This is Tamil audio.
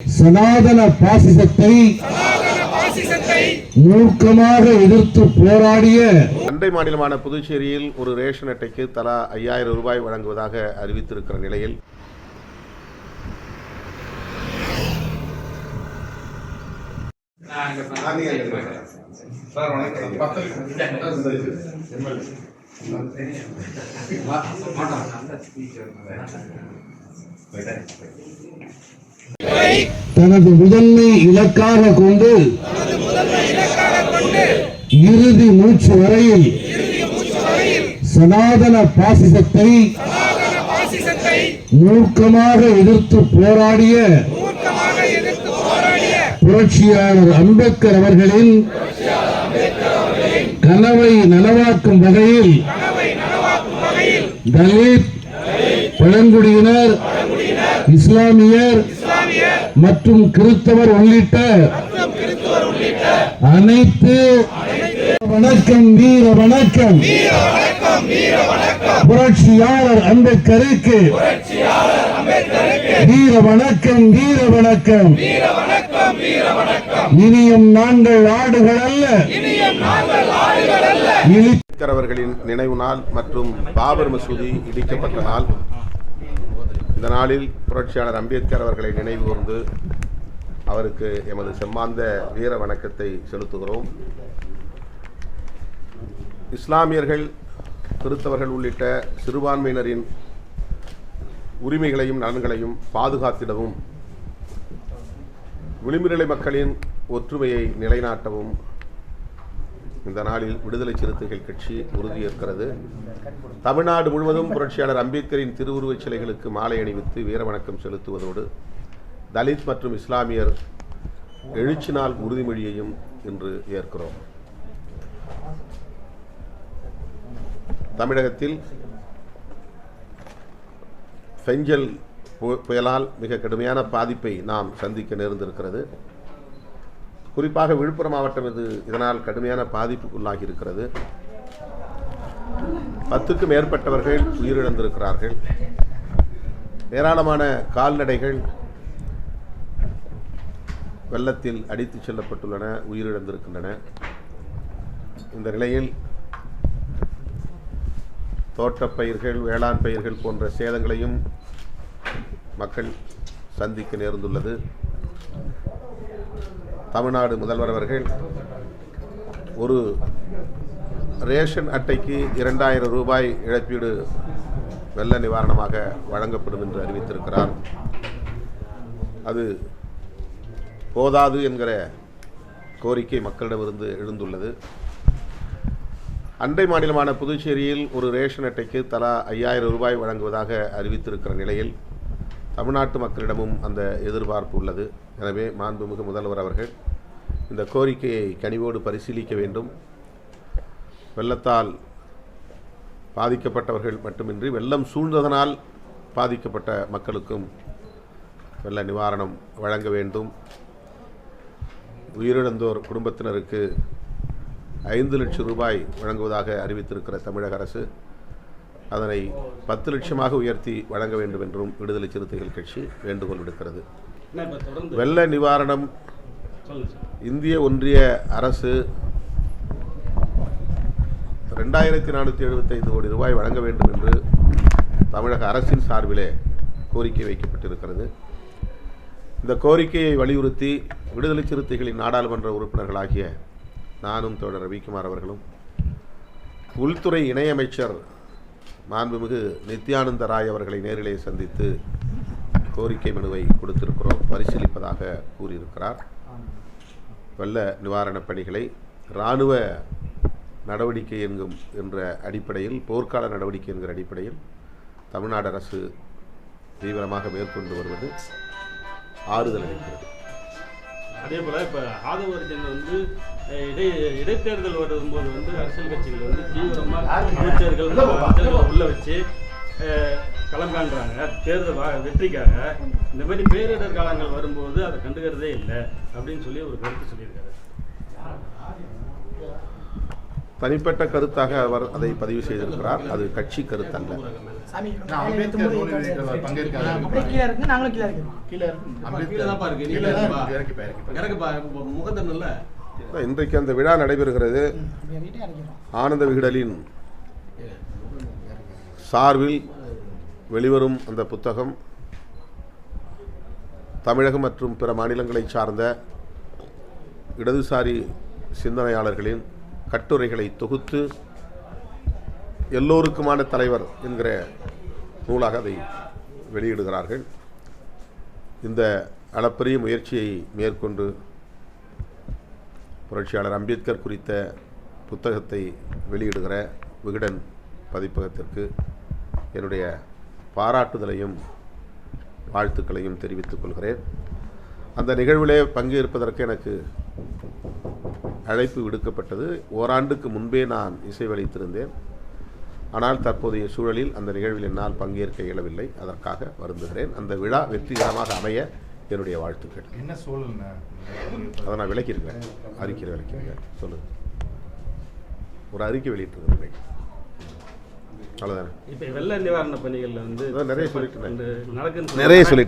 சனாதன பாசிசத்தை மூர்க்கமாக எதிர்த்து போராடிய அண்டை மாநிலமான புதுச்சேரியில் ஒரு ரேஷன் அட்டைக்கு தலா 5000 ரூபாய் வழங்குவதாக அறிவித்திருக்கிற நிலையில் தனது முதன்மை இலக்காக கொண்டு இறுதி மூச்சு வரையில் சனாதன பாசிசத்தை மூர்க்கமாக எதிர்த்து போராடிய புரட்சியாளர் அம்பேத்கர் அவர்களின் கனவை நனவாக்கும் வகையில் தலித், பழங்குடியினர், இஸ்லாமியர் மற்றும் கிறிஸ்தவர் உள்ளிட்ட அனைத்து வணக்கம் வீர வணக்கம் புரட்சியாளர் அம்பேத்கருக்கு வீர வணக்கம் வீர வணக்கம். இனியும் நாங்கள் ஆடுகள் அல்ல. அவர்களின் நினைவு நாள் மற்றும் பாபர் மசூதி இடிக்கப்பட்ட நாள். இந்த நாளில் புரட்சியாளர் அம்பேத்கர் அவர்களை நினைவு கூர்ந்து அவருக்கு எமது செம்மாந்த வீர வணக்கத்தை செலுத்துகிறோம். இஸ்லாமியர்கள், கிறிஸ்தவர்கள் உள்ளிட்ட சிறுபான்மையினரின் உரிமைகளையும் நலன்களையும் பாதுகாத்திடவும் விளிம்புநிலை மக்களின் ஒற்றுமையை நிலைநாட்டவும் இந்த நாளில் விடுதலை சிறுத்தைகள் கட்சி உறுதியேற்கிறது. தமிழ்நாடு முழுவதும் புரட்சியாளர் அம்பேத்கரின் திருவுருவச் சிலைகளுக்கு மாலை அணிவித்து வீரவணக்கம் செலுத்துவதோடு தலித் மற்றும் இஸ்லாமியர் எழுச்சி நாள் உறுதிமொழியையும் இன்று ஏற்கிறோம். தமிழகத்தில் பெஞ்சல் புயலால் மிக கடுமையான பாதிப்பை நாம் சந்திக்க நேர்ந்திருக்கிறது. குறிப்பாக விழுப்புரம் மாவட்டம் இதனால் கடுமையான பாதிப்புக்குள்ளாகி இருக்கிறது. 10க்கும் மேற்பட்டவர்கள் உயிரிழந்திருக்கிறார்கள். ஏராளமான கால்நடைகள் வெள்ளத்தில் அடித்துச் செல்லப்பட்டுள்ளன, உயிரிழந்திருக்கின்றன. இந்த நிலையில் தோட்டப்பயிர்கள், வேளாண் பயிர்கள் போன்ற சேதங்களையும் மக்கள் சந்திக்க நேர்ந்துள்ளது. தமிழ்நாடு முதல்வர் அவர்கள் ஒரு ரேஷன் அட்டைக்கு 2000 ரூபாய் இழப்பீடு வெள்ள நிவாரணமாக வழங்கப்படும் என்று அறிவித்திருக்கிறார். அது போதாது என்கிற கோரிக்கை மக்களிடமிருந்து எழுந்துள்ளது. அண்டை மாநிலமான புதுச்சேரியில் ஒரு ரேஷன் அட்டைக்கு தலா 5000 ரூபாய் வழங்குவதாக அறிவித்திருக்கிற நிலையில் தமிழ்நாட்டு மக்களிடமும் அந்த எதிர்பார்ப்பு உள்ளது. எனவே மாண்புமிகு முதல்வர் அவர்கள் இந்த கோரிக்கையை கனிவோடு பரிசீலிக்க வேண்டும். வெள்ளத்தால் பாதிக்கப்பட்டவர்கள் மட்டுமின்றி வெள்ளம் சூழ்ந்ததனால் பாதிக்கப்பட்ட மக்களுக்கும் வெள்ள நிவாரணம் வழங்க வேண்டும். உயிரிழந்தோர் குடும்பத்தினருக்கு 5 லட்சம் ரூபாய் வழங்குவதாக அறிவித்திருக்கிற தமிழக அரசு அதனை 10 லட்சமாக உயர்த்தி வழங்க வேண்டும் என்றும் விடுதலை சிறுத்தைகள் கட்சி வேண்டுகோள் விடுக்கிறது. வெள்ள நிவாரணம் இந்திய ஒன்றிய அரசு 2475 கோடி ரூபாய் வழங்க வேண்டும் என்று தமிழக அரசின் சார்பிலே கோரிக்கை வைக்கப்பட்டிருக்கிறது. இந்த கோரிக்கையை வலியுறுத்தி விடுதலை சிறுத்தைகளின் நாடாளுமன்ற உறுப்பினர்களாகிய நானும் தோழர் ரவிக்குமார் அவர்களும் உள்துறை இணையமைச்சர் மாண்புமிகு நித்யானந்த ராய் அவர்களை நேரிலே சந்தித்து கோரிக்கை மனுவை கொடுத்திருக்கிறோம், பரிசீலிப்பதாக கூறியிருக்கிறார். வெள்ள நிவாரணப் பணிகளை இராணுவ நடவடிக்கை என்ற அடிப்படையில், போர்க்கால நடவடிக்கை என்கிற அடிப்படையில் தமிழ்நாடு அரசு தீவிரமாக மேற்கொண்டு வருவது ஆறுதல் அளிக்கிறது. அதே போல் இப்போ ஆதவர்ஜன் இடைத்தேர்தல் வரும்போது அரசியல் கட்சிகள் தீவிரமாக அமைச்சர்கள் உள்ள வச்சு களம் காண்றாங்க தேர்தல் வெற்றிக்காக. இந்த மாதிரி பேரிடர் காலங்கள் வரும்போது அதை கண்டுக்கிறதே இல்லை அப்படின்னு சொல்லி ஒரு கருத்து சொல்லியிருக்காரு. தனிப்பட்ட கருத்தாக அவர் அதை பதிவு செய்திருக்கிறார். அது கட்சி கருத்தல்ல. சாமி, அம்பேத்கர் நூல் வெளியிட்டவர் பங்கேற்காத அப்படியே கீழ இருக்கு, நாங்களும் கீழ இருக்கோம். கீழ இருக்கு, அம்பேத்கர் தான் பாருங்க, கீழ இறக்கி முகத்தன் இல்ல. இன்றைக்கு அந்த விழா நடைபெறுகிறது. ஆனந்த விகடலின் சார்பில் வெளிவரும் அந்த புத்தகம் தமிழகம் மற்றும் பிற மாநிலங்களை சார்ந்த இடதுசாரி சிந்தனையாளர்களின் கட்டுரைகளை தொகுத்து எல்லோருக்குமான தலைவர் என்கிற நூலாக அதை வெளியிடுகிறார்கள். இந்த அளப்பரிய முயற்சியை மேற்கொண்டு புரட்சியாளர் அம்பேத்கர் குறித்த புத்தகத்தை வெளியிடுகிற விகடன் பதிப்பகத்திற்கு என்னுடைய பாராட்டுதலையும் வாழ்த்துக்களையும் தெரிவித்துக் கொள்கிறேன். அந்த நிகழ்விலே பங்கேற்பதற்கு எனக்கு அழைப்பு விடுக்கப்பட்டது. ஓராண்டுக்கு முன்பே நான் இசைவளித்திருந்தேன். ஆனால் தற்போதைய சூழலில் அந்த நிகழ்வில் என்னால் பங்கேற்க இயலவில்லை. அதற்காக வருந்துகிறேன். அந்த விழா வெற்றிகரமாக அமைய என்னுடைய வாழ்த்துக்கள். என்ன சூழல்? அதை நான் விளக்கியிருக்கேன், அறிக்கை விளக்கியிருக்கேன். சொல்லுங்க. ஒரு அறிக்கை வெளியிட்டிருக்கேன். அவ்வளோதானே. இப்போ வெள்ள நிவாரண பணிகளில் வந்து நிறைய சொல்லிட்டு நடக்குன்னு நிறைய சொல்லிட்டு